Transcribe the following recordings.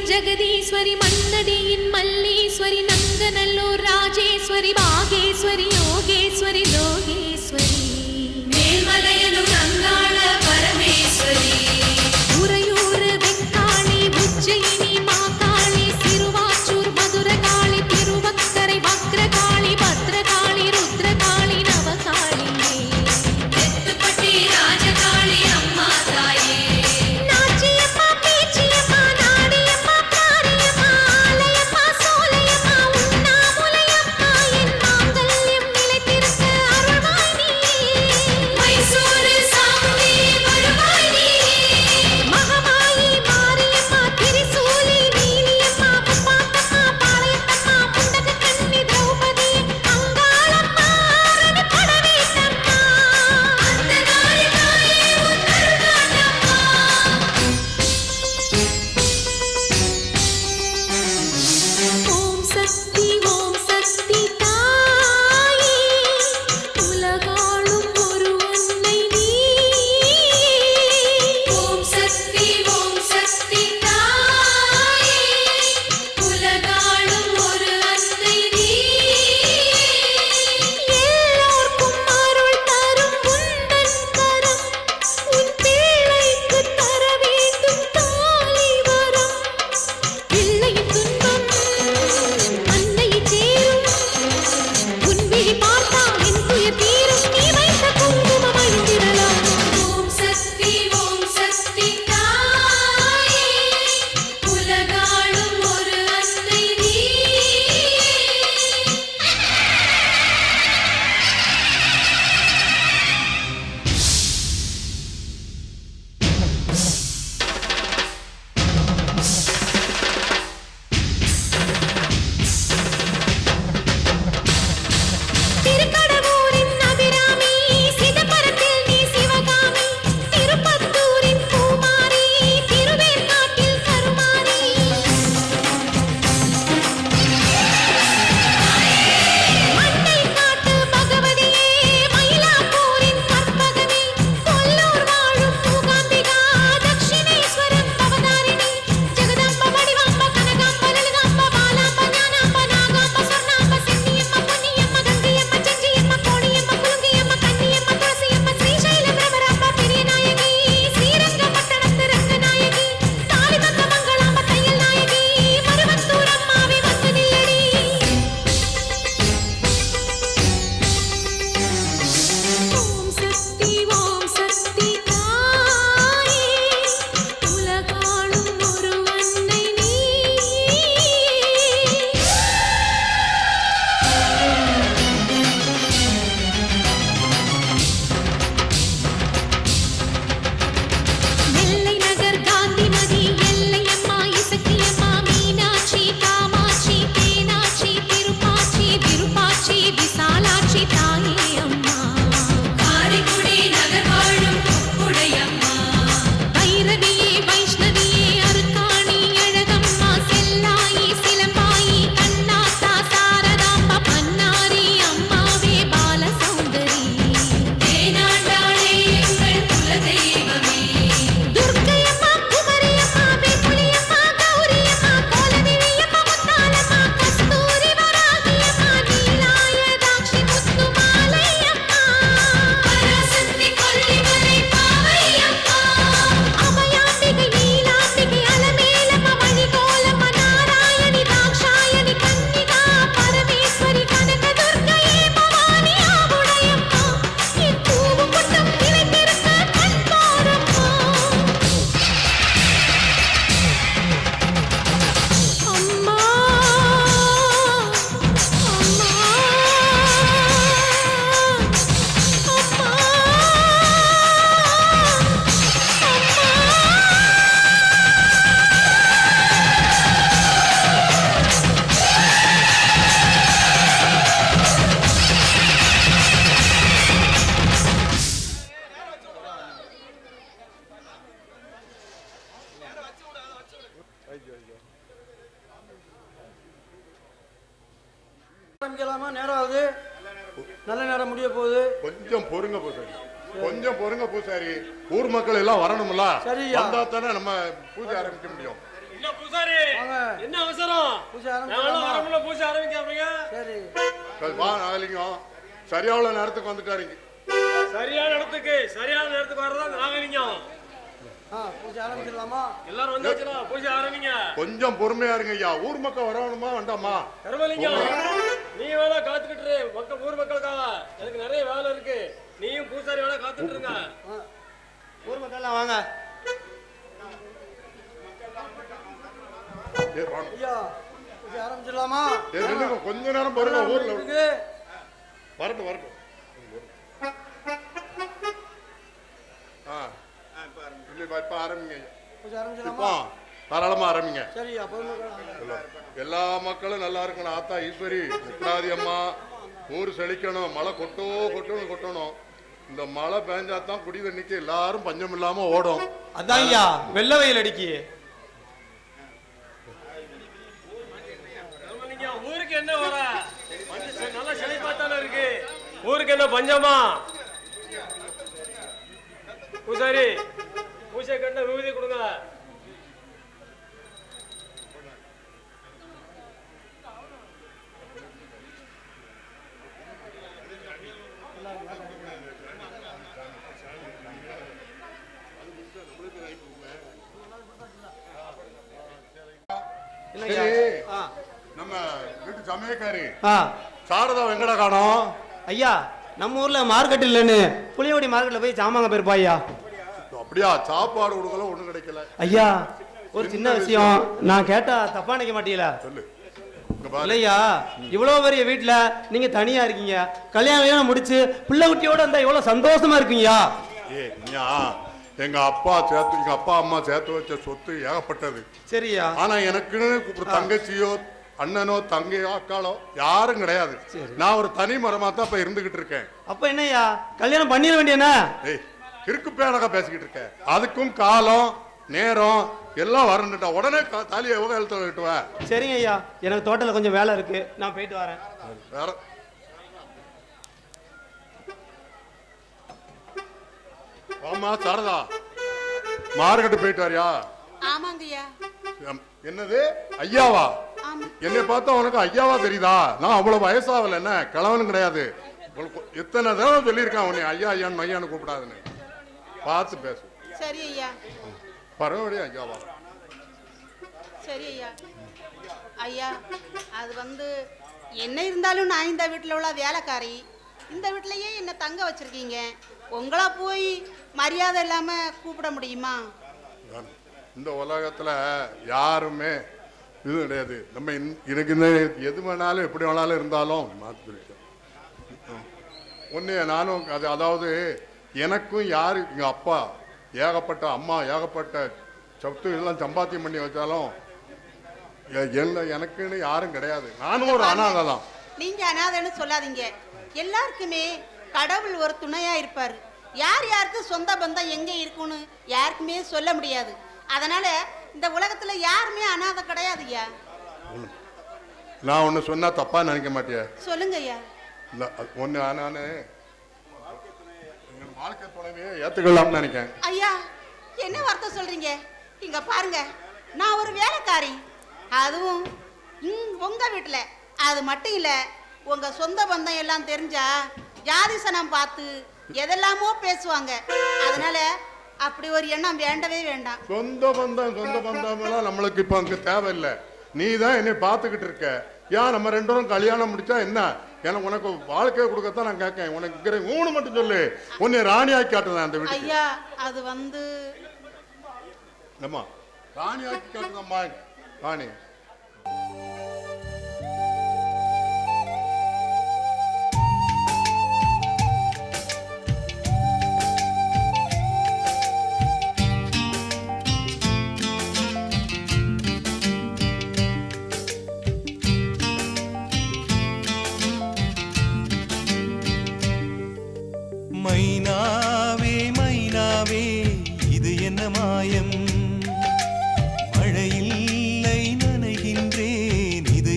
ஜெகதீஸ்வரி மன்னடியின் மல்லீஸ்வரி நங்கநல்லூர் ராஜேஸ்வரி பாகேஸ்வரி யோகேஸ்வரி லோகேஸ்வரி மேல்மலையனூர் அங்காள பரமேஸ்வரி உறையூர் வெக்காளி உஜ்ஜயினி மாகாளி சிறுவாச்சூர் மதுரகாளி திருவக்கரை வக்ரகாளி பத்ரகாளி ருத்ரகாளி நவகாளி தெத்துப்பட்டி ராஜகாளி அம்மா தாயே நாச்சியம்மா பேச்சியம்மா நாடியம்மா காரியம்மா ஆலயம்மா சோலையம்மா உண்ணாமுலையம்மா என் மாங்கல்யம் நிலைத்திருக்க அருள்வாய் நீயே மைசூர் சாமுண்டி வருவாய் நீயே மகமாயி மாரியம்மா திரிசூலி நீலியம்மா பாத்தம்மா பாளையத்தம்மா புண்டக கண்ணி திரௌபதி அங்காளம்மா அரணி படவேட்டம்மா அந்த நாளி தாயே உன் அருள்காட்டம்மா ஓம் சக்தி தாயே உலகாளும் ஒரு அன்னை நீயே ஓம் சக்தி தாயே உலகாளும் ஒரு அன்னை நீயே எல்லோர்க்கும் அருள் தரும் உந்தன் கரம் உன் பிள்ளைக்கு தர வேண்டும் தாலி வரம் பிள்ளையின் துன்பம் அன்னையை சேரும் உன் விழி பார்த்தால் என் துயர் தீரும் நீ வைத்த குங்குமம் அழிந்திடலாம் ஓம் சக்தி தாயே உலகாளும் ஒரு அன்னை நீயே திருக்கடவூரின் அபிராமி சிதம்பரத்தில் நீ சிவகாமி திருப்பத்தூரின் பூமாரி திருவேற்காட்டில் கருமாரி மண்ணை காட்டு பகவதியே மயிலாப்பூரின் கற்பகமே கொல்லூர் வாழும் மூகாம்பிகா தட்சிணேஸ்வரம் பவதாரிணி ஜெகதாம்ப வடிவாம்ப கனகாம்ப லலிதாம்ப பாலாம்ப ஞானாம்ப நாகாம்ப சொர்ணாம்ப சென்னியம்மா பொன்னியம்மா கங்கையம்மா செஞ்சியம்மா கோணியம்மா குலுங்கியம்மா கன்னியம்மா துளசியம்மா ஸ்ரீசைலம் பிரபராம்ப பெரியநாயகி ஸ்ரீரங்கப்பட்டணத்து ரங்கநாயகி தாலி தந்த மங்களாம்ப தையல் நாயகி மருவத்தூர் அம்மாவே வந்து நில்லடி ஓம் சக்தி தாயே உலகாளும் ஒரு அன்னை நீயே நெல்லை நகர் காந்திமதி எல்லையம்மா இசக்கியம்மா மீனாட்சி காமாட்சி தேனாட்சி திருப்பாச்சி விருப்பாச்சி விசாலாட்சி தாயே அம்மா காரைக்குடி நகர் வாழும் உடையம்மா பைரவியே வைஷ்ணவியே அருக்காணி அழகம்மா செல்லாயி சிலம்பாயி கண்ணாத்தா சாரதாம்பா பன்னாரி அம்மாவே பாலசௌந்தரி தேனாண்டாளே எங்கள் குலதெய்வமே துர்க்கையம்மா குமரியம்மா வேப்புலியம்மா கௌரியம்மா கோலவிழியம்மா முத்தாலம்மா கஸ்தூரி வராகியம்மா நீலாயதாட்சி முத்துமாலையம்மா பராசக்தி கொல்லிமலை பாவையம்மா அபயாம்பிகை நீலாம்பிகை அலமேலம்மா மணிகோலம்மா நாராயணி தாக்ஷாயணி கன்னிகா பரமேஸ்வரி கனகதுர்க்கையே பவானி ஆவுடையம்மா என் பூவு குட்டம் நிலைத்திருக்க கண்பாரம்மா அம்மா ஆரம்பிக்கலாமா? நேரம் ஆகுது. நல்ல நேரம் முடிய போகுது. கொஞ்சம் பொறுங்க பூசாரி, கொஞ்சம் பொறுங்க பூசாரி. ஊர் மக்கள் எல்லாம் வரணும்ல, சரியா? வந்தா தானே நம்ம பூஜை ஆரம்பிக்க முடியும். என்ன பூசாரி வாங்க. என்ன அவசரம் பூஜை நானும் ஆரம்பிக்கலாமா? வரமுல பூஜை ஆரம்பிக்காமீங்க சரி வா நாகலிங்கம் சரியாவுள்ள நேரத்துக்கு வந்துட்டாருங்க. சரியான நேரத்துக்கு வர்றதா நாகலிங்கம். பூஜை ஆரம்பிச்சிடலாமா? எல்லாரும் வந்தாச்சுனா பூஜை ஆரம்பிங்க. கொஞ்சம் பொறுமையா இருங்க ஐயா. ஊர் மக்கள் வரணுமா வேண்டாமா? கருமலிங்கம் நீ வேணா காத்துக்கிட்டு இரு. ஊர் மக்களுக்காக எனக்கு நிறைய வேலை இருக்கு. நீயும் பூசாரி வேணா காத்துட்டு இருங்க. ஊர் மக்கள்லாம் வாங்க. ஏய், வாங்க. ஐயா பூஜை ஆரம்பிச்சிடலாமா? ஏய், நில்லுங்க. கொஞ்ச நேரம் பாருங்க. ஊர்ல இருக்கு. வரட்டும். இப்ப ஆரம்பிங்க ஐயா. பூஜை இப்போ ஆரம்பிச்சிடலாமா? தாராளமா ஆரம்பிங்க. சரி பொதுமக்கள் எல்லா மக்களும் நல்லா இருக்கணும். ஆத்தா ஈஸ்வரி முக்தாதி அம்மா ஊர் செழிக்கணும். மழை கொட்டணும். இந்த மழை பெஞ்சாதான் குடி தண்ணிக்கு எல்லாரும் பஞ்சம் இல்லாம ஓடும். அதான் ஐயா வெள்ள வெயில் அடிக்கி. கருமலிங்கம் ஊருக்கு என்ன வர நல்லா செழிப்பாத்தானே இருக்கு. ஊருக்கு என்ன பஞ்சமா? பூசாரி பூஜை கண்ட விபூதி கொடுங்க. சரி, நம்ம வீட்டு சமயக்காரி ஆ சாரதா வெங்கட காணோம். ஐயா நம்ம ஊர்ல மார்க்கெட் இல்லைன்னு புளியவடி மார்க்கெட்ல போய் சாமாங்க போயிருப்பா ஐயா. அப்படியா? சாப்பாடு கொடுக்கல ஒண்ணும் கிடைக்கல. ஐயா ஒரு சின்ன விஷயம் நான் கேட்டா தப்பா நினைக்க மாட்டீங்களா? சொல்லு. இங்க பாரு. இல்லையா இவ்வளவு பெரிய வீட்டுல நீங்க தனியா இருக்கீங்க. கல்யாணம் முடிச்சு பிள்ளை குட்டியோட இருந்தா எவ்வளவு சந்தோஷமா இருக்கீங்கயா. எங்க அப்பா அம்மா சேர்த்து வச்ச சொத்து ஏகப்பட்டது. சரியா? ஆனா எனக்குன்னு ஒரு தங்கச்சியோ அண்ணனோ தங்கையோ அக்காளோ யாரும் கிடையாது. நான் ஒரு தனி மரமா தான் இப்ப இருந்துகிட்டு இருக்கேன். அப்ப என்னய்யா கல்யாணம் பண்ணிட வேண்டியனா? ஏய், கிறுக்கு பேனக பேசிக்கிட்டு இருக்கேன். அதுக்கும் காலம் நேரம் எல்லாம் வரணுட்டா உடனே தாலியை எவ்வளவு எழுத்து விட்டுவ. சரிங்க ஐயா எனக்கு தோட்டத்துல கொஞ்சம் வேலை இருக்கு நான் போயிட்டு வரேன். வேற ஆமா சாரதா மார்க்கெட்டு போயிட்டு வரியா? ஆமாங்கய்யா. என்னது ஐயாவா? ஆமா. என்னை பார்த்தா உனக்கு ஐயாவா தெரியுதா? நான் அவ்வளவு வயசாகல. என்ன கிழவனும் கிடையாது. எத்தனை தடவை சொல்லியிருக்கான் உன்னை ஐயான்னு கூப்பிடாதுன்னு. பார்த்து பேசு. சரி ஐயா. பரவாயில்லையா ஐயாவா? சரி ஐயா. ஐயா அது என்ன இருந்தாலும் நான் இந்த வீட்டில் உள்ள வேலைக்காரி. இந்த வீட்டிலேயே என்னை தங்க வச்சிருக்கீங்க. உங்களா போய் மரியாதை இல்லாம கூப்பிட முடியுமா? இந்த உலகத்துல யாருமே இது கிடையாது. நம்ம எனக்கு இந்த எது வேணாலும் எப்படி வேணாலும் இருந்தாலும் மாற்றிருக்கேன். ஒன்று நானும் அதாவது எனக்கும் யாரு எங்கள் அப்பா ஏகப்பட்ட அம்மா ஏகப்பட்ட சொத்து எல்லாம் சம்பாத்தியம் பண்ணி வச்சாலும் எனக்குன்னு யாரும் கிடையாது. நானும் ஒரு அனாதை தான். நீங்க அனாதைன்னு சொல்லாதீங்க. எல்லாருக்குமே கடவுள் ஒரு துணையா இருப்பாரு. யார் யாருக்கு சொந்த பந்தம் எங்க இருக்குன்னு யாருக்குமே சொல்ல முடியாது. அதனால இந்த உலகத்துல யாருமே அனாதை கிடையாது ஐயா. நான் ஒன்று சொன்னா தப்பா நினைக்க மாட்டியா? சொல்லுங்க ஐயா. ஒன்று நான் வாழ்க்கை துணைவே ஏத்துக்கலாம்னு நினைக்கிறேன். ஐயா என்ன வார்த்தை சொல்றீங்க? இங்க பாருங்க, நான் ஒரு வேலைக்காரி. அதுவும் உங்க வீட்டுல. அது மட்டும் இல்ல, உங்க சொந்த பந்தம் எல்லாம் தெரிஞ்சா ஜாதி சனம் பார்த்து எதெல்லாமோ பேசுவாங்க. அதனால அப்படி ஒரு எண்ணம் வேண்டவே வேண்டாம். சொந்த பந்தம் எல்லாம் நம்மளுக்கு இப்ப அங்க தேவையில்லை. நீ தான் என்னை பார்த்துக்கிட்டு இருக்க. ஏன் நம்ம ரெண்டு பேரும் கல்யாணம் முடிச்சா என்ன? எனக்கு உனக்கு வாழ்க்கையை கொடுக்கத்தான் நான் கேட்கேன். உனக்கு ஊனு மட்டும் சொல்லு. உன்னை ராணியாக்கி காட்டுதான் அந்த வீட்டு. ஐயா அது நம்ம ராணியாக்கி காட்டுதம்மா. ராணி மைனாவே மைனாவே இது என்ன மாயம்? மழையில்லை நனைகின்றேன் இது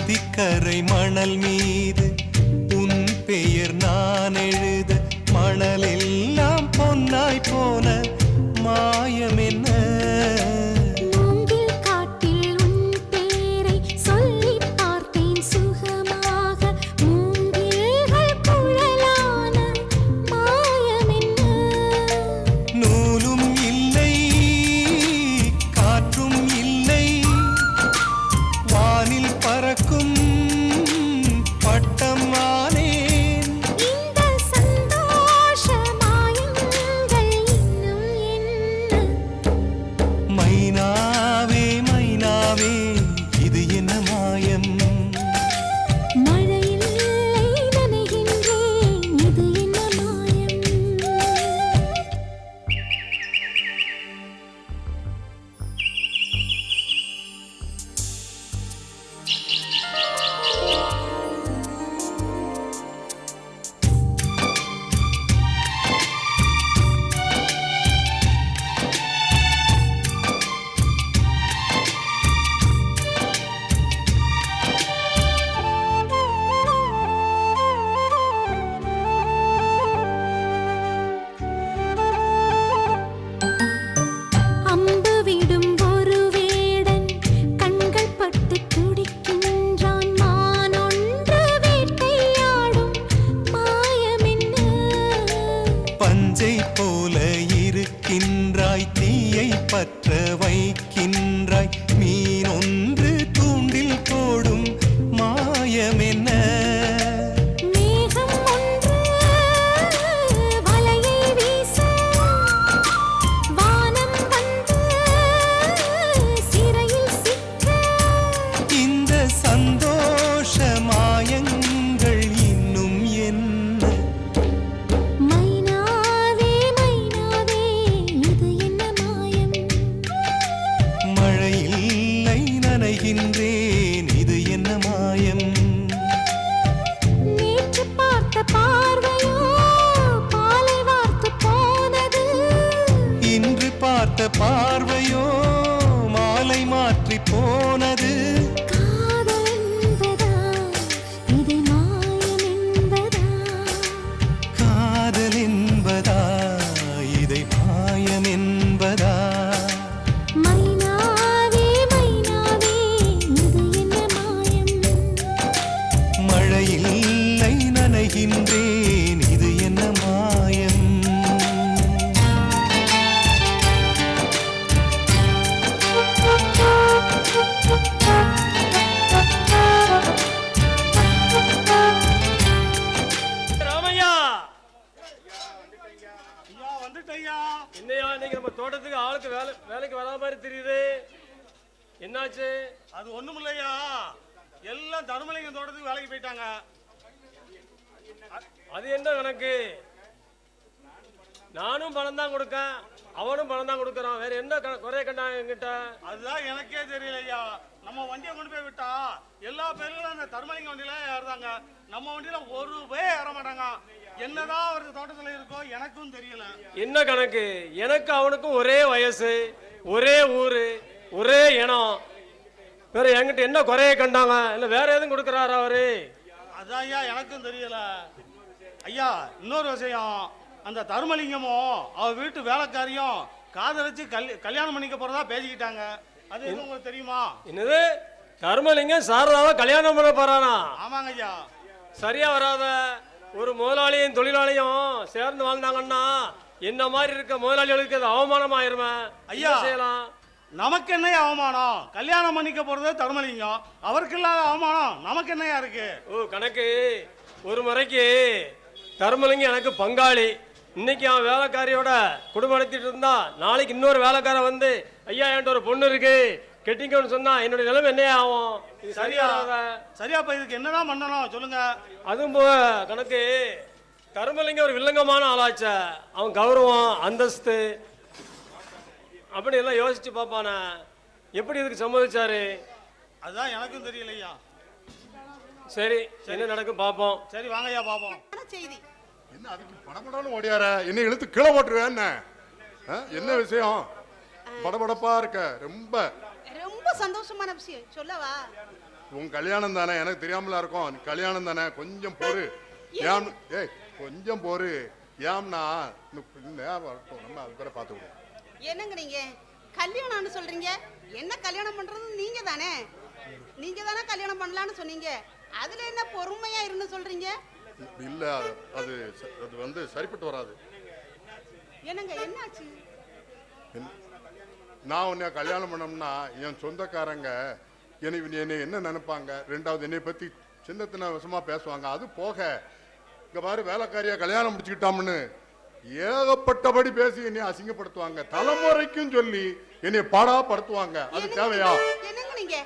நதிக்கரை மணல் மீது உன் பெயர் நான் எழுத மணலெல்லாம் பொன்னாய் போன மாயம் என்ன? மூங்கில் காட்டில் உன் பேரை சொல்லிப் பார்த்தேன் சுகமாக. மூங்கில்கள் குழலான மாயம் என்ன? நூலும் இல்லை காற்றும் இல்லை வானில் பறக்கும் பட்டம் ஆனேன். இந்த சந்தோஷ மாயங்கள் இன்னும் என்ன? மைனாவே மைனாவே இது என்ன மாயம்? மழையில் நனைகின்றேன், இது என்ன மாயம்? அம்பு விடும் ஒரு வேடன் கண்கள் பட்டு துடிக்கின்றான். மான் ஒன்று வேட்டையாடும் மாயம் என்ன? பஞ்சை போல இருக்கின்றாய் தீயை பற்ற வைக்கின்றாய் மீன் ஒன்று தூண்டில் போடும் மாயம் என்ன? மேகம் ஒன்று வலையை வீச வானம் வந்து சிறையில் சிக்க. இந்த சந்தோஷ மாயங்கள் இன்னும் என்ன? மைனாவே மைனாவே இது என்ன மாயம்? மழையில்லை நனைகின்றேன் இது என்ன மாயம்? நேற்று பார்த்த பார்வையோ பாலை வார்த்து போனது. இன்று பார்த்த பார்வையோ மாலை மாற்றி போனது. காதல் என்பதா இதை மாயம் என்பதா? காதல் என்பதா இதை மாயம் என்பதா? மைனாவே மைனாவே இது என்ன மாயம்? மழையில்லை நனைகின்றேன் இது என்ன மாயம்? ராமையா ஐயா வந்துட்டய்யா. என்னையா இன்னைக்கு நம்ம தோட்டத்துக்கு ஆளுக்கு வேலைக்கு வரா மாதிரி தெரியுது. என்னாச்சு? அது ஒண்ணுமில்லையா, எல்லாம் தருமலிங்கம் தோட்டத்துக்கு வேலைக்கு போயிட்டாங்க. அது என்ன கணக்கு? நானும் பணம் தான் கொடுக்கேன், அவனும் பணம் தான் கொடுக்கறான். வேற என்ன குறைய கண்டாங்க என்கிட்ட? அதுதான் எனக்கே தெரியலையா. நம்ம வண்டியை கொண்டு போய் விட்டா எல்லா பேரும் அந்த தருமலிங்க வண்டியில ஏறுறாங்க, நம்ம வண்டியில ஒரு பேர் ஏற மாட்டாங்க. என்னதான் அவருக்கு தோட்டத்துல இருக்கோ எனக்கும் தெரியல. என்ன கணக்கு? எனக்கு அவனுக்கும் ஒரே வயசு, ஒரே ஊரு, ஒரே இனம். வேற என்கிட்ட என்ன குறைய கண்டாங்க? இல்ல வேற எதுவும் கொடுக்கறாரா அவரு? அதான் ஐயா எனக்கும் தெரியல. ஐயா இன்னொரு விஷயம், அந்த தருமலிங்கமும் அவ வீட்டு வேலைக்காரியும் காதலிச்சு கல்யாணம் பண்ணிக்க போறதா பேசிக்கிட்டாங்க. அது எதுவும் உங்களுக்கு தெரியுமா? என்னது? தர்மலிங்கம் சாரதாவை கல்யாணம் பண்ண போறானா? ஆமாங்க ஐயா. சரியா வராத. ஒரு முதலாளியும் தொழிலாளியும் சேர்ந்து வாழ்ந்தாங்கன்னா என்ன மாதிரி இருக்க முதலாளிகளுக்கு அது அவமானமாயிருமே. ஐயா. என்ன செய்யலாம்? நமக்கு என்னையா அவமானம்? கல்யாணம் பண்ணிக்க போறது தருமலிங்கம், அவருக்கு இல்லாத அவமானம் நமக்கு என்னையா இருக்கு? ஓ கணக்கு. ஒரு முறைக்கு தர்மலிங்கம் எனக்கு பங்காளி. இன்னைக்கு அவன் வேலைக்காரியோட குடும்பம் நடத்திட்டு இருந்தா, நாளைக்கு இன்னொரு வேலைக்காரன் வந்து ஐயா என்கிட்ட ஒரு பொண்ணு இருக்கு கெட்டிங்கன்னு சொன்னா என்னுடைய நிலைமை என்ன ஆகும்? இது சரியா வராத. சரியா இப்ப இதுக்கு என்னதான் பண்ணணும் சொல்லுங்க. அதுவும் போக கணக்கு, தர்மலிங்கம் ஒரு வில்லங்கமான ஆளாச்ச. அவன் கௌரவம் அந்தஸ்து அப்படி எல்லாம் யோசிச்சு பார்ப்பானே. எப்படி இதுக்கு சம்மதிச்சாரு? அதுதான் எனக்கும் தெரியலையா. சரி என்ன நடக்கும் பார்ப்போம். சரி வாங்கய்யா பாப்போம். செய்தி என்ன அதுக்கு படபடன்னு ஓடியார? என்ன இழுத்து கீழே போட்டுருவேன் என்ன? என்ன விஷயம்? படபடப்பா இருக்க ரொம்ப. ரொம்ப சந்தோஷமான விஷயம் சொல்லவா? உன் கல்யாணம் தானே, எனக்கு தெரியாமலா இருக்கும். நீ கல்யாணம் தானே, கொஞ்சம் பொறு. ஏம் ஏய் கொஞ்சம் பொறு. ஏம்னா வரட்டும், நம்ம அது பேரை பார்த்துக்கிடுவோம். என்னங்க நீங்க கல்யாணம்னு சொல்றீங்க? என்ன கல்யாணம் பண்றது நீங்க தானே? நீங்க தானே கல்யாணம் பண்ணலான்னு சொன்னீங்க. அதுல என்ன பொறுமையா இருந்து சொல்றீங்க? இல்ல அது அது வந்து சரிப்பட்டு வராது. என்னங்க என்னாச்சு? நான் உன்னை கல்யாணம் பண்ணோம்னா என் சொந்தக்காரங்க என்னை என்ன நினைப்பாங்க? ரெண்டாவது என்னை பத்தி சின்னத்தின விஷமா பேசுவாங்க. அது போக இங்க பாரு, வேலைக்காரியா கல்யாணம் முடிச்சுக்கிட்டாம்னு ஏகப்பட்டபடி பேசி என்னை அசிங்கப்படுத்துவாங்க. தலைமுறைக்கும் சொல்லி என்னை பாடாப்படுத்துவாங்க. அது தேவையா? என்னங்க நீங்க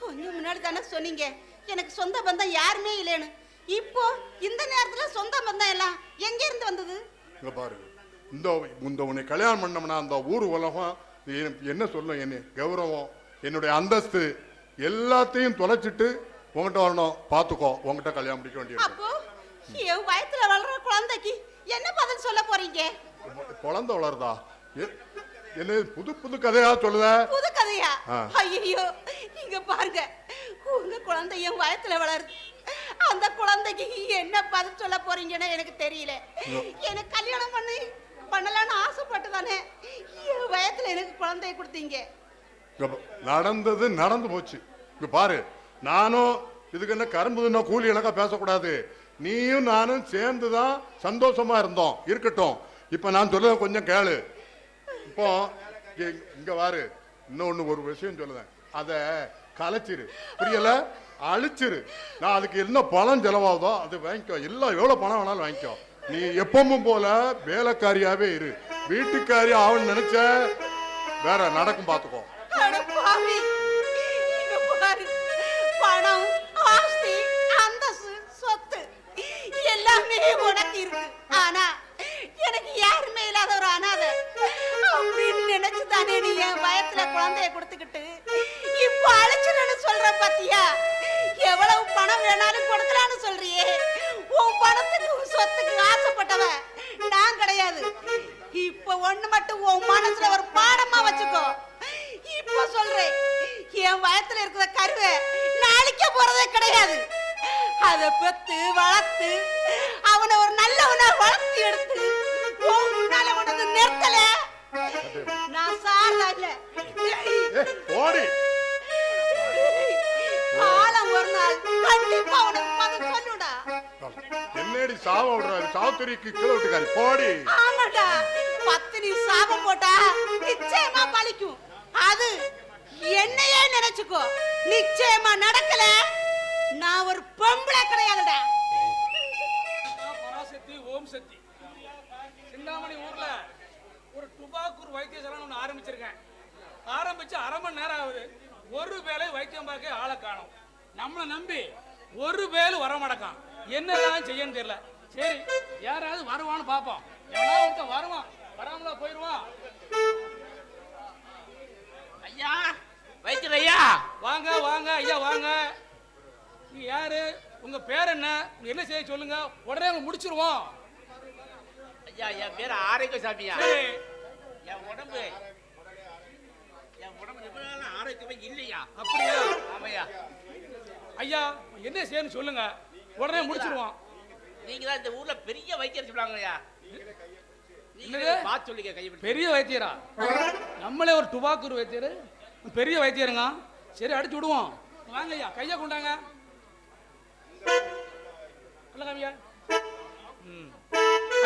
கொஞ்சம் முன்னாடி தானே சொன்னீங்க எனக்கு சொந்த பந்தம் யாருமே இல்லைன்னு. இப்போ இந்த நேரத்துல சொந்த பந்தம் எல்லாம் எங்க இருந்து வந்தது? இங்க பாரு, இந்த உன்னை கல்யாணம் பண்ணோம்னா அந்த ஊர் உலகம் என்ன சொல்லும்? என்னை கௌரவம், என்னுடைய அந்தஸ்து எல்லாத்தையும் தொலைச்சிட்டு உங்ககிட்ட வரணும். பாத்துக்கோ, உங்ககிட்ட கல்யாணம் முடிக்க வேண்டியது. அப்போ என் வயத்துல வளர்ற குழந்தைக்கு என்ன பதில் சொல்ல போறீங்க? குழந்தை வளருதா? என்ன புது புது கதையா சொல்லுத? புது கதையா? ஐயோ, இங்க பாருங்க, உங்க குழந்தை என் வயத்துல வளருது. அந்த குழந்தைக்கு என்ன பதில் சொல்ல போறீங்கன்னு எனக்கு தெரியல. எனக்கு கல்யாணம் பண்ணலான்னு ஆசைப்பட்டு தானே என் வயத்துல எனக்கு குழந்தைய கொடுத்தீங்க. நடந்தது நடந்து போச்சு. இங்க பாரு, நானும் இதுக்கு என்ன கரும்புதுன்னா கூலி எனக்கா பேசக்கூடாது. நீயும் நானும் சேர்ந்துதான் சந்தோஷமா இருந்தோம். இருக்கட்டும், இப்ப நான் சொல்ல கொஞ்சம் கேளு. இப்போ இங்க பாரு, இன்னொன்னு ஒரு விஷயம் சொல்லுவேன். அத கலைச்சிரு, புரியல? அழிச்சிரு. நான் அதுக்கு என்ன பணம் செலவாகுதோ அது வாங்கிக்கோ. எல்லாம் எவ்வளவு பணம் வேணாலும் வாங்கிக்கோ. நீ எப்பவும் போல வேலைக்காரியாவே இரு. வீட்டுக்காரி ஆவன்னு நினைச்ச வேற நடக்கும், பாத்துக்கோ. பணம், ஆஸ்தி, அந்தஸ்து, சொத்து எல்லாமே உனக்கு இருக்கு. ஆனா எனக்கு யாருமே இல்லாத ஒரு அனாதை அப்படின்னு நினைச்சு தானே நீ என் வயத்துல குழந்தைய கொடுத்துக்கிட்டு இப்ப அழைச்சுன்னு சொல்ற பத்தியா? எவ்வளவு பணம் வேணாலும் கொடுக்கலான்னு சொல்றியே. உன் பணத்துக்கு சொத்துக்கு ஆசைப்பட்டவ நான் கிடையாது. இப்ப ஒண்ணு மட்டும் உன் மனசுல ஒரு பாடமா வச்சுக்கோ. இப்ப சொல்றேன், என் வயத்துல இருக்கிற கருவை நாளைக்க போறதே கிடையாது. அத பெத்து வளர்த்து அவனை ஒரு நல்லவனா வளர்த்து எடுத்து உன்னால உனக்கு நிறுத்தல. நான் சாரா இல்ல. காலம் ஒரு நாள் கண்டிப்பா உனக்கு பதில் சொல்லுடா. என்னடி சாவ விடுறாரு? சாவுத்திரிக்கு கீழே விட்டுக்காரி போடி. ஆமாடா, பத்தினி சாபம் போட்டா நிச்சயமா பலிக்கும். அது என்னையே நினைச்சுக்கோ. நிச்சயமா நடக்கல. நான் ஒரு பொம்பளை கிடையாதுடா. பராசக்தி, ஓம் சக்தி. சிந்தாமணி ஊர்ல ஒரு டுபாக்கூர் வைத்தியசாலை ஒன்று ஆரம்பிச்சிருக்கேன். ஆரம்பிச்சு அரை மணி நேரம் ஆகுது. ஒரு வேலை வைத்தியம் பார்க்க ஆளை காணும். நம்மளை நம்பி ஒரு வேலை வர மாட்டக்கான். என்னதான் செய்யன்னு தெரியல. சரி, யாராவது வருவான்னு பார்ப்போம். எவனாவது ஒருத்தன் வருவான், வராமலா போயிடுவான். ஐயா, வைத்தியர் ஐயா, வாங்க வாங்க ஐயா வாங்க. நீங்க யாரு? உங்க பேர் என்ன? என்ன செய்ய சொல்லுங்க, உடனே முடிச்சிருவோம். ஐயா, என் பேர் ஆரோக்கியசாமியா. சரி, என் உடம்பு ஆரோக்கியமே இல்லையா? அப்படியா? ஆமையா. ஐயா, என்ன செய்யணும் சொல்லுங்க, உடனே முடிச்சிருவோம். நீங்க தான் இந்த ஊர்ல பெரிய வைத்தியர் சொல்றாங்க ஐயா. என்னது? பார்த்து சொல்லிக்க கையை. பெரிய வைத்தியரா? நம்மளே ஒரு டுபாக்கூர் வைத்தியர், பெரிய வைத்தியருங்க. சரி, அடிச்சு விடுவோம். வாங்க ஐயா, கையை கொண்டாங்க.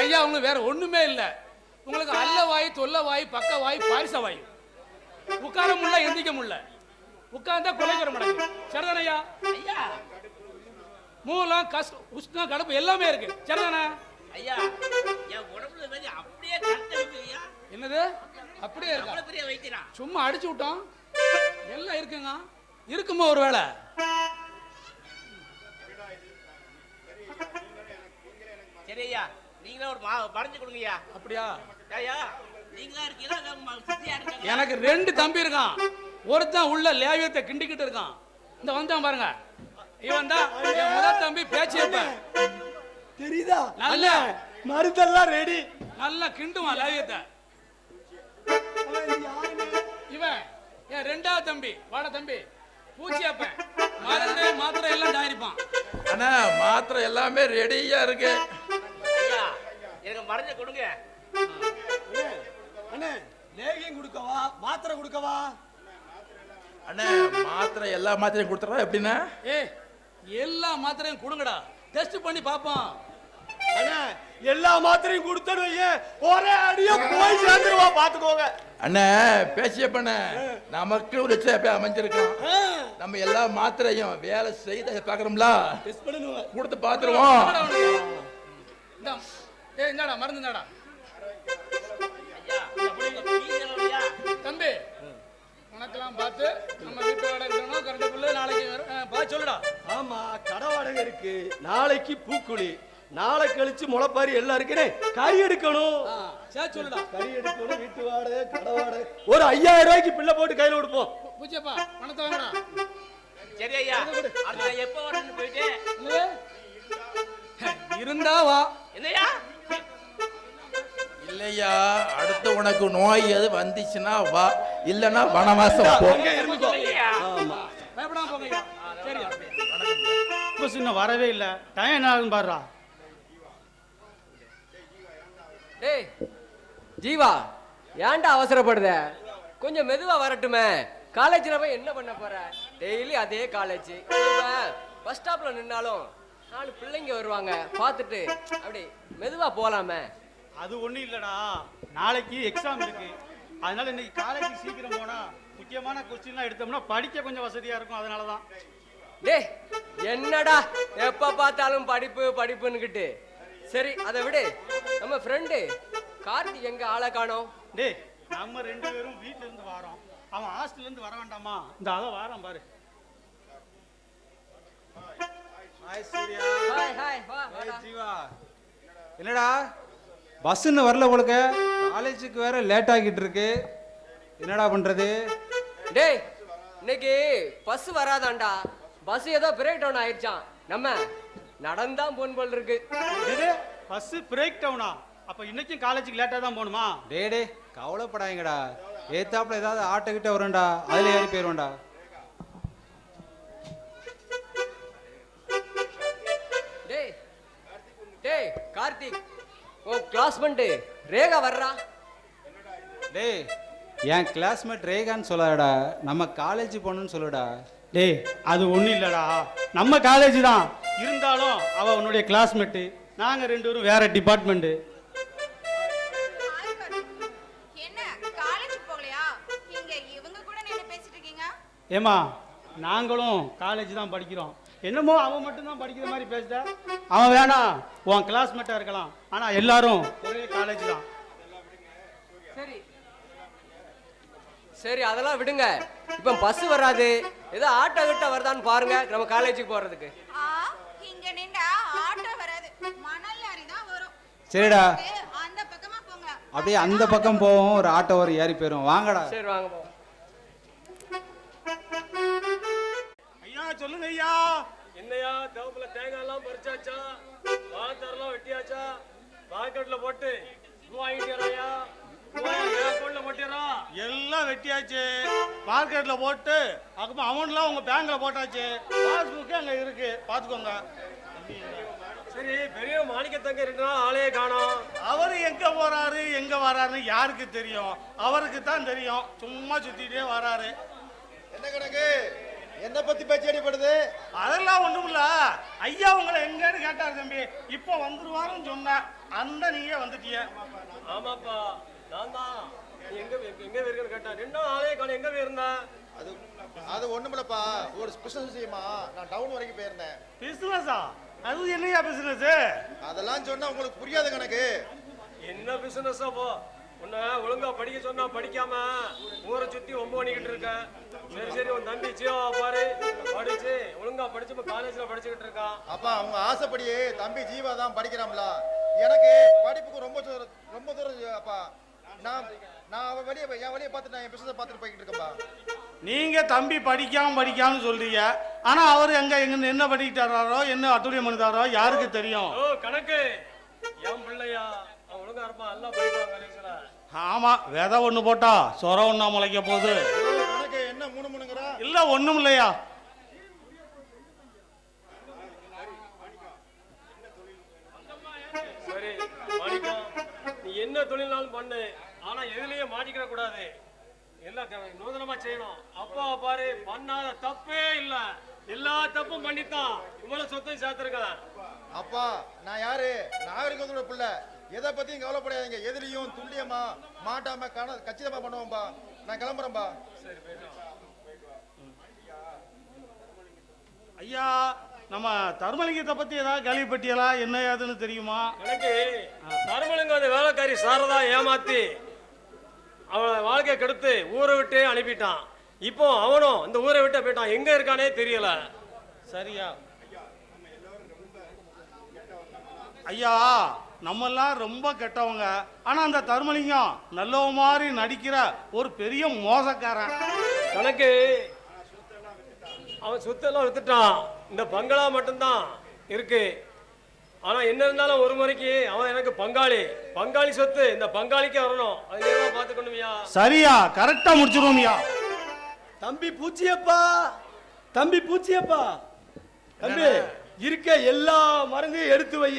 ஐயா, உங்களுக்கு வேற ஒண்ணுமே இல்லை. உங்களுக்கு அல்ல வாய், தொல்ல வாய், பக்க வாய், பாரிச வாய். உட்கார முடியல, எந்திக்க முடியல. உட்கார்ந்தா கொலை வர மாட்டேங்குது. சரிதானே ஐயா? ஐயா, மூலம், உஷ்ணம், கடுப்பு எல்லாமே இருக்கு. சரிதானே ஐயா? என் உடம்புல மாதிரி அப்படியே கட்டெடுக்கு ஐயா. என்னது? அப்படியே இருக்கு. பெரிய வைத்தியரா? சும்மா அடிச்சு விட்டோம். எல்லாம் இருக்குங்க. இருக்குமா ஒரு வேளை? சரி ஐயா, நீங்களே ஒரு மறைஞ்சு கொடுங்க ஐயா. அப்படியா? ஐயா, நீங்களா இருக்கீங்களா? எனக்கு 2 தம்பி இருக்கான். ஒருத்தன் உள்ள லேவியத்தை கிண்டிக்கிட்டு இருக்கான். இந்த வந்தான் பாருங்க, இவன் தான் என் முதல் தம்பி. பேச்சு தெரியுதா? நல்ல மருந்தெல்லாம் ரெடி. நல்லா கிண்டுவான் லேவியத்தை. இவன் என் ரெண்டாவது தம்பி வாடா தம்பி பூச்சியாப்பேன் மருந்து மாத்திரை எல்லாம் தயாரிப்பான். அண்ணா மாத்திரை எல்லாமே ரெடியா இருக்கு. ஐயா எனக்கு மருந்து கொடுங்க. அண்ணே லேகியம் கொடுக்கவா மாத்திரை கொடுக்கவா? அண்ணா மாத்திரை எல்லா மாத்திரையும் கொடுத்துறா எப்படின்னா? ஏய் எல்லா மாத்திரையும் கொடுங்கடா, டெஸ்ட் பண்ணி பார்ப்போம். அண்ணே எல்லா மாத்திரையும் கொடுத்தனும் ஒரே அடியா போய் சேர்ந்துருவா பாத்துக்கோங்க. அண்ணா பேசிய பண்ண நமக்கு ஒரு சேப்பை அமைஞ்சிருக்கோம். நம்ம எல்லா மாத்திரையும் வேலை செய்த பாக்குறோம்ல, டெஸ்ட் பண்ணனும், கொடுத்து பாத்துருவோம். ஏய் என்னடா மருந்து என்னடா ஐயா ஐயா தம்பி? கணக்கெல்லாம் பார்த்து நம்ம வீட்டு வாடகை இருக்கணும், கரண்ட் பில்லு நாளைக்கு வரும். பார்த்து சொல்லுடா. ஆமா கடை வாடகை இருக்கு, நாளைக்கு பூக்குழி, நாளை கழிச்சு முளைப்பாரி எல்லாம் இருக்குன்னு கறி எடுக்கணும். சரி சொல்லுடா. கறி எடுக்கணும், வீட்டு வாடகை கடை வாடகை ஒரு 5000 ரூபாய்க்கு பிள்ளை போட்டு கையில கொடுப்போம். பூச்சியப்பா பணத்தை வாங்கடா. சரி ஐயா அடுத்த எப்போ வரணும்னு போயிட்டு இருந்தா வா. என்னையா இல்லையா அடுத்து உனக்கு நோய் எது வந்துச்சுன்னா வா, இல்லைன்னா வனவாசம் போ. ஐயா பயப்படாம போங்க ஐயா. சரியா இப்போ இன்னும் வரவே இல்லை, டைம் என்ன ஆகுன்னு பாடுறா. டேய் ஜீவா ஏன்டா அவசரப்படுத? கொஞ்சம் மெதுவா வரட்டுமே. காலேஜ்ல போய் என்ன பண்ண போற? டெய்லி அதே காலேஜ். பஸ் ஸ்டாப்ல நின்னாலும் 4 பிள்ளைங்க வருவாங்க, பார்த்துட்டு அப்படி மெதுவா போலாமே. அது ஒன்றும் இல்லைடா, நாளைக்கு எக்ஸாம் இருக்கு, அதனால இன்னைக்கு காலேஜுக்கு சீக்கிரம் போனா முக்கியமான கொஸ்டின்லாம் எடுத்தோம்னா படிக்க கொஞ்சம் வசதியா இருக்கும், அதனால தான். டேய் என்னடா எப்ப பார்த்தாலும் படிப்பு படிப்புன்னுக்கிட்டு. சரி அதை விடு, நம்ம ஃப்ரெண்டு கார்த்திக் எங்க ஆளை காணோம்? டேய் நம்ம 2 பேரும் வீட்ல இருந்து வரோம், அவன் ஹாஸ்டல்ல இருந்து வர வேண்டாமா? இந்த அத வாரம் பாரு. ஹாய் சூர்யா. ஹாய் ஹாய் வா வாடா. ஜீவா என்னடா பஸ் இன்னும் வரல உங்களுக்கு? காலேஜுக்கு வேற லேட் ஆகிட்டு இருக்கு, என்னடா பண்றது? டேய் இன்னைக்கு பஸ் வராதாண்டா, பஸ் ஏதோ பிரேக் டவுன் ஆயிடுச்சான், நம்ம நடந்தான் போன் போல் இருக்கு. இது பஸ் பிரேக் டவுனா? அப்ப இன்னைக்கும் காலேஜுக்கு லேட்டா தான் போகணுமா? டே கவலைப்படாதீங்கடா, ஏத்தாப்புல ஏதாவது ஆட்டோ கிட்ட வரும்டா, அதுல ஏறி போயிருவோம்டா. டேய் டேய் கார்த்திக் உன் கிளாஸ்மேட் ரேகா வர்றா. டேய் என் கிளாஸ்மேட் ரேகான்னு சொல்லாடா, நம்ம காலேஜ் போகணும்னு சொல்லுடா. டேய் அது ஒண்ணும் இல்லடா, நம்ம காலேஜ் தான், இருந்தாலும் அவ உன்னுடைய கிளாஸ்மேட்டு, நாங்க 2 பேரும் வேற டிபார்ட்மெண்ட். என்ன காலேஜ் போகலையா? இங்க இவங்க கூட என்ன பேசிட்டு இருக்கீங்க? ஏமா நாங்களும் காலேஜ் தான் படிக்கிறோம், என்னமோ அவன் மட்டும் தான் படிக்கிற மாதிரி பேசுத. அவன் வேணாம் உன் கிளாஸ்மேட்டா இருக்கலாம், ஆனா எல்லாரும் ஒரே காலேஜ் தான். சரி சரி அதெல்லாம் விடுங்க, இப்போ பஸ் வராது, ஏதோ ஆட்டோ கிட்ட வருதான்னு பாருங்க நம்ம காலேஜுக்கு போறதுக்கு. இங்க நின்றா ஆட்டோ வராது, மணல் லாரி தான் வரும். சரிடா அந்த பக்கமா போங்க. அப்படியே அந்த பக்கம் போவோம், ஒரு ஆட்டோ ஒரு ஏறி போயிரும், வாங்கடா. சரி வாங்க போ. ஐயா சொல்லுங்க ஐயா. என்னையா தேவப்புல தேங்காய் எல்லாம் பறிச்சாச்சா? வாழைத்தாரெல்லாம் வெட்டியாச்சா? பாக்கெட்ல போட்டு வாங்கிட்டியா? எல்லாம் வெட்டியாச்சு, மார்க்கெட்ல போட்டு அதுக்கப்புறம் அமௌண்ட்லாம் உங்க பேங்க்ல போட்டாச்சு, பாஸ்புக்கு அங்க இருக்கு, பாத்துக்கோங்க. சரி பெரிய மாணிக்கத்தங்க 2 நாள் ஆளே காணோம். அவரு எங்க போறாரு எங்க வராருன்னு யாருக்கு தெரியும்? அவருக்கு தான் தெரியும், சும்மா சுத்திட்டே வராரு. என்ன கணக்கு, என்ன பத்தி பேச்சு அடிப்படுது? அதெல்லாம் ஒண்ணும் இல்ல, ஐயா உங்களை எங்கன்னு கேட்டாரு தம்பி, இப்ப வந்துருவாருன்னு சொன்னேன், அந்த நீங்க வந்துட்டீங்க. ஆமாப்பா நான் தான். நீ எங்க எங்க இருக்கன்னு கேட்டா 2 நாள் ஆளே காணோம், எங்க போயிருந்தா? அது ஒண்ணுமில்லப்பா, ஒரு ஸ்பெஷல் விஷயமா நான் டவுன் வரைக்கும் போயிருந்தேன். பிசினஸா? அது என்னையா பிசினஸ்? அதெல்லாம் சொன்னா உங்களுக்கு புரியாத கணக்கு. என்ன பிசினஸா போ? உன்னை ஒழுங்கா படிக்க சொன்னா படிக்காம ஊரை சுத்தி ஒம்பு பண்ணிக்கிட்டு இருக்க. சரி சரி உன் தம்பி ஜீவா பாரு, படிச்சு ஒழுங்கா படிச்சு காலேஜ்ல படிச்சுக்கிட்டு இருக்கான். அப்பா அவங்க ஆசைப்படியே தம்பி ஜீவா தான் படிக்கிறாங்களா, எனக்கு படிப்புக்கு ரொம்ப தூரம் அப்பா. நான் அவன் என் வழியை பார்த்துட்டு நான் என் பிசினஸ் பார்த்துட்டு போய்கிட்டு இருக்கேன்ப்பா. நீங்க தம்பி படிக்காம சொல்றீங்க, ஆனா அவர் எங்க என்ன படிக்கிட்டாரோ என்ன அத்துடைய மனிதாரோ யாருக்கு தெரியும்? ஓ கணக்கு என் பிள்ளையா, அவன் ஒழுங்கா இருப்பான், எல்லாம் படிப்பான் காலேஜ்ல. ஆமா, விதை ஒண்ணு போட்டா சொர ஒண்ணா முளைக்க போகுது. கணக்கு என்ன மூணு மூணுங்கறா? இல்ல ஒண்ணும் இல்லையா. சரி மாணிக்கம், நீ என்ன தொழில்னாலும் பண்ணு, ஆனா எதுலயே மாட்டிக்கிற கூடாது. எல்லாம் நூதனமா செய்யணும். அப்பா பாரு, பண்ணாத தப்பே இல்ல, எல்லா தப்பும் பண்ணித்தான் இவ்வளவு சொத்தையும் சேர்த்திருக்கேன். அப்பா நான் யாரு? நாகரிகத்தோட பிள்ளை. எதை பத்தியும் கவலைப்படாதீங்க. எதுலயும் துல்லியமா மாட்டாம கச்சிதமா பண்ணுவோம்பா. நான் கிளம்புறேன்பா. சரி போயிட்டு வா. ஐயா, நம்ம தர்மலிங்கத்தை பத்தி ஏதாவது கேள்விப்பட்டியலா? என்ன ஏதுன்னு தெரியுமா? எனக்கு தர்மலிங்கம் அந்த வேலைக்காரி சாரதா ஏமாத்தி அவன் வாழ்க்கையை கெடுத்து ஊரை விட்டு அனுப்பிட்டான். இப்போ அவனும் இந்த ஊரை விட்டு போயிட்டான். எங்க இருக்கானே தெரியல. சரியா ஐயா, நம்மெல்லாம் ரொம்ப கெட்டவங்க. ஆனா அந்த தர்மலிங்கம் நல்லவ மாதிரி நடிக்கிற ஒரு பெரிய மோசக்காரன். கணக்கு அவன் சொத்தெல்லாம் வித்துட்டான். இந்த பங்களா மட்டும்தான் இருக்கு. ஆனா என்ன இருந்தாலும் ஒரு முறைக்கு அவன் எனக்கு பங்காளி சொத்து இந்த பங்காளிக்கே வரணும். அது பாத்துக்கணுமியா? சரியா, கரெக்டா முடிச்சிருவோம்யா. தம்பி பூச்சியப்பா, தம்பி பூச்சியப்பா, தம்பி இருக்க எல்லா மருந்தையும் எடுத்து வை,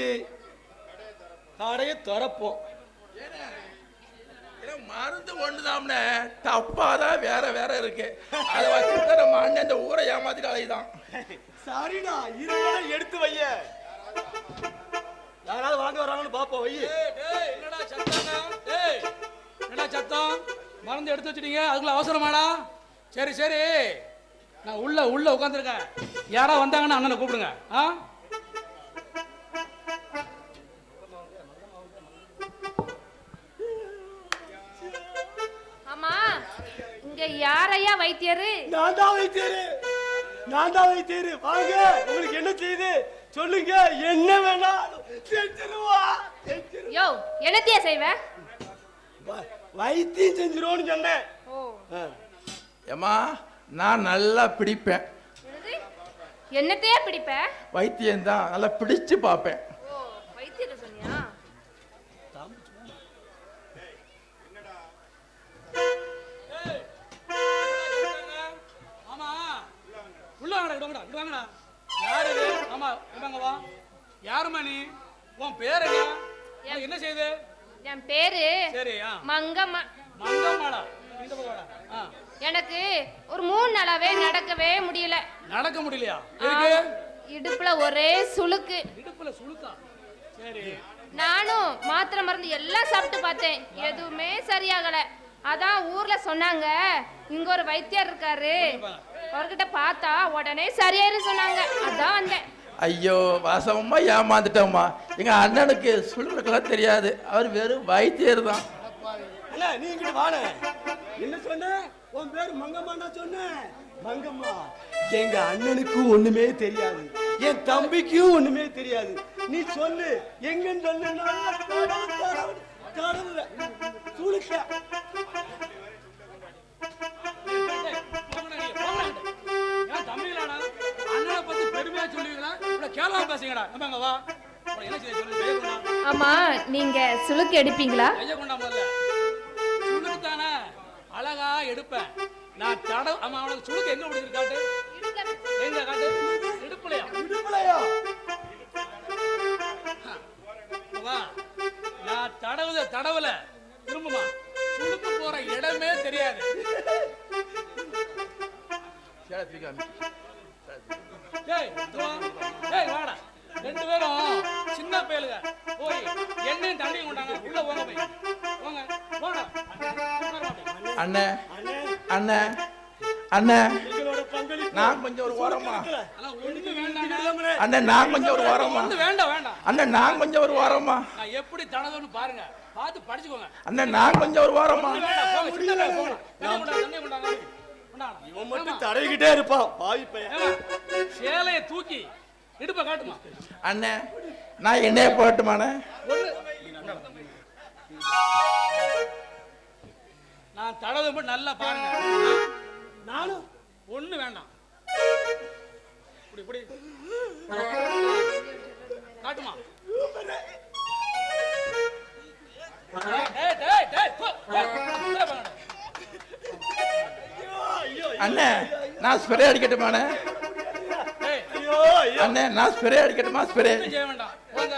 கடையை திறப்போம். மருந்து ஒண்ணுதாம்னே, தப்பாதான் வேற வேற இருக்கு. அதை வச்சுட்டு நம்ம அண்ணன் இந்த ஊரை ஏமாத்திட்டு அலைதான். சரிடா, இருக்க எடுத்து வைய. யாராவது வாங்க வராங்கன்னு பாப்போம். வை. என்னடா சத்தம்? என்னடா சத்தம்? மருந்து எடுத்து வச்சிட்டீங்க, அதுக்குள்ள அவசரமாடா? சரி சரி, நான் உள்ள உட்காந்துருக்கேன். யாரா வந்தாங்கன்னா அண்ணனை கூப்பிடுங்க. ஆமா, இங்க யாரையா வைத்தியரு? நான் தான் வைத்தியரு, நான் தான் வைத்தியரு. வாங்க, உங்களுக்கு என்ன செய்யுது சொல்லுங்க. என்ன வேணாலும் செஞ்சிருவா. யோ, என்னத்தையா செய்வ? வைத்தியம் செஞ்சிருவோன்னு சொன்னேன். ஏமா, நான் நல்லா பிடிப்பேன். என்னத்தையா பிடிப்ப? வைத்தியம் தான், நல்லா பிடிச்சு பார்ப்பேன். ஓ, வைத்தியர் சொன்னியா? ஆமா, உள்ள வாங்கடா. யாரு இது? ஆமா, இவங்க வா. யாருமா நீ? உன் பேர் என்ன? என்ன செய்யுது? என் பேரு சரியா மங்கம்மா. மங்கம்மாடா. எனக்கு ஒரு 3 நாளாவே நடக்கவே முடியல. நடக்க முடியலையா? இடுப்புல ஒரே சுளுக்கு. இடுப்புல சுளுக்கா? சரி. நானும் மாத்திரை மருந்து எல்லாம் சாப்பிட்டு பார்த்தேன், எதுவுமே சரியாகல. அதான் ஊர்ல சொன்னாங்க, இங்க ஒரு வைத்தியர் இருக்காரு, அவர்கிட்ட பார்த்தா உடனே சரியாயிரு சொன்னாங்க. அதான் வந்தேன். ஐயோ, வாசமா ஏமாந்துட்டோம்மா. எங்க அண்ணனுக்கு சுளுக்கெல்லாம் தெரியாது, அவர் வெறும் வைத்தியர் தான். நீ இங்கிட்டு வாண. என்ன சொன்ன? உன் பேரு மங்கம்மா சொன்ன. மங்கம்மா, எங்க அண்ணனுக்கு ஒண்ணுமே தெரியாது, என் தம்பிக்கும் ஒண்ணுமே தெரியாது. நீ சொல்லு, எங்கன்னு சொல்லு. சுளுக்க அண்ணனை பத்தி பெருமையா சொல்லுவீங்களா? கேளவா பேசுங்கடா. நம்ம வா. என்ன செய்ய சொல்லு. ஆமா, நீங்க சுளுக்கு எடுப்பீங்களா? ஐயா கொண்டா முதல்ல. சுளுக்கு தானே அழகா எடுப்பேன் நான். ஆமா, அவனுக்கு சுளுக்கு எங்க முடிஞ்சிருக்கு காட்டு. எங்க காட்டு? இடுப்புலையா? இடுப்புலையா? வா, நான் தடவுல திரும்புமா, சுளுக்கு போற இடமே தெரியாது. வாடா, 2 பேரும் சின்ன பயலுங்க. போய் எண்ணெயும் தண்ணியும் கொண்டாங்க. உள்ள போங்க, போய் போங்க. போடா அண்ணே, அண்ணே, அண்ணே, நான் கொஞ்சம் ஒரு ஓரமா. அண்ணே, நான் கொஞ்சம் ஒரு ஓரமா. வேண்டாம். அண்ணே, நான் கொஞ்சம் ஒரு ஓரமா. நான் எப்படி தடவுன்னு பாருங்க, பார்த்து படிச்சுக்கோங்க. அண்ணே, நான் கொஞ்சம் ஒரு ஓரமா. இவன் மட்டும் தடவிக்கிட்டே இருப்பான், பாவி பையன். சேலைய தூக்கி இடுப்ப காட்டுமா. அண்ணே, நான் எண்ணெய போட்டுமாண்ணே? நான் தடவை மட்டும் நல்லா பாருங்க. நானும் ஒண்ணு வேண்டாம். இப்படி காட்டுமா. அண்ணே நான் ஸ்ப்ரே அடிக்கட்டுமாண்ணே? டேய் ஐயோ ஐயோ அண்ணே நான் ஸ்ப்ரே அடிக்கட்டுமா? ஸ்ப்ரே செய்ய வேண்டாம் போங்க